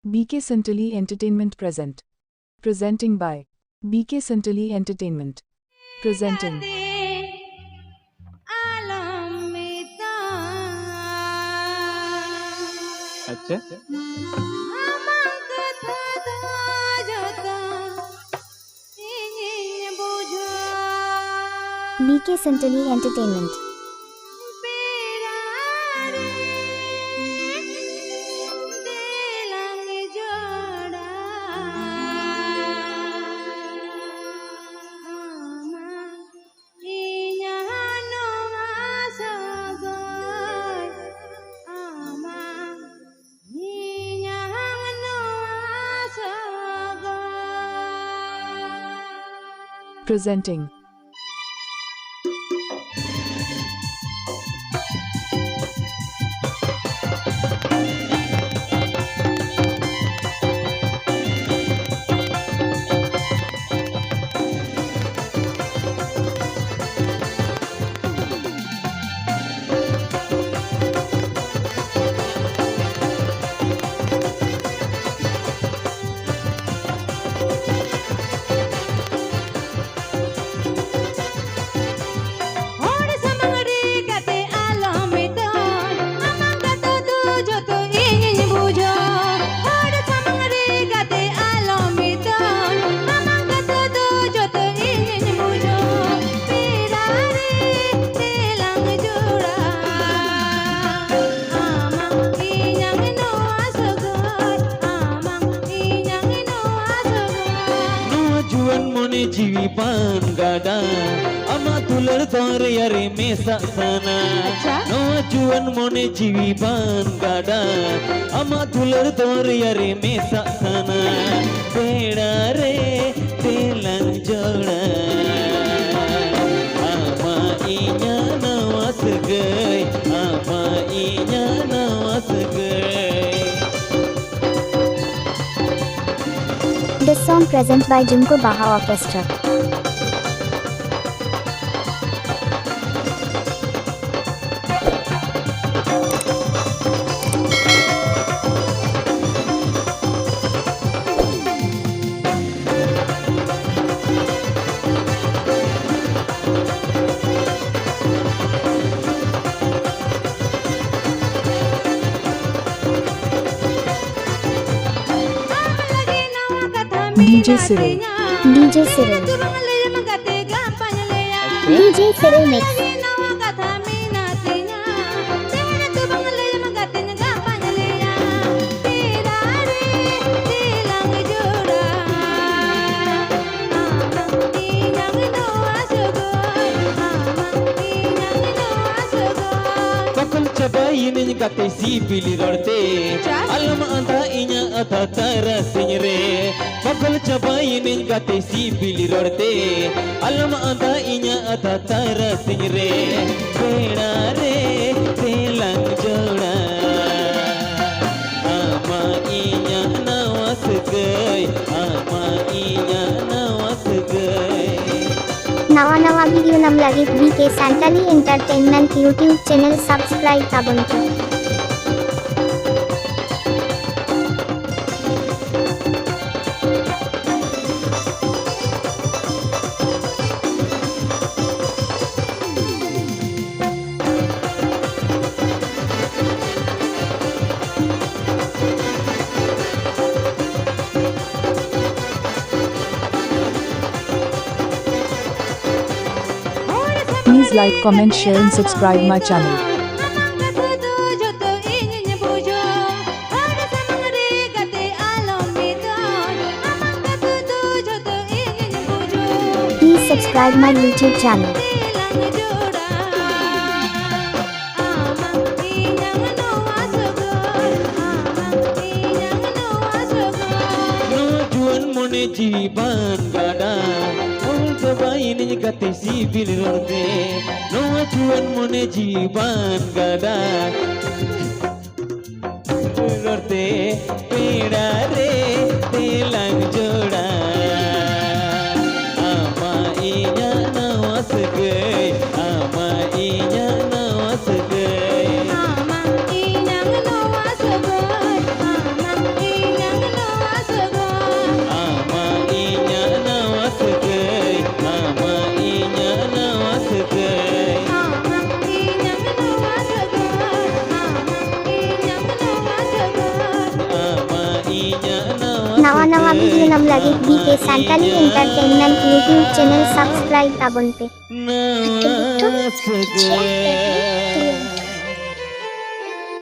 BK Santali Entertainment present. Presenting by BK Santali Entertainment. Presenting अच्छा BK Santali Entertainment. Presenting jiwi panggada ama tular tor yare mesa sana no juan mone jiwi panggada ama tular tor yare mesa sana beda re telang joda ama inya nawas gai ama inya nawas gai. This song present by Jhumko Baha Orchestra. DJ SIRIL. DJ SIRIL. DJ SIRIL Mix. Ini kate si pilih rorte alam anta inya ata tara sinyre bakal coba ini kate si pilih rorte alam anta inya ata tara sinyre beda re telang joda ama inya nawas gai ama inya nawas gai. नवा video नम लगे BK Santali Entertainment YouTube channel subscribe kabuntu. Please like, comment, share and subscribe my channel. Please subscribe my YouTube channel. Jiban gada coba ini kate si pilih rorte no cuan mone jiban gada rorte beda re telang joda ama inya nawas gai ama inya nawas gai ama inya nawas gai ama inya नवा video नम लगे B K Santali entertainment YouTube channel subscribe ताबन पे नाच गए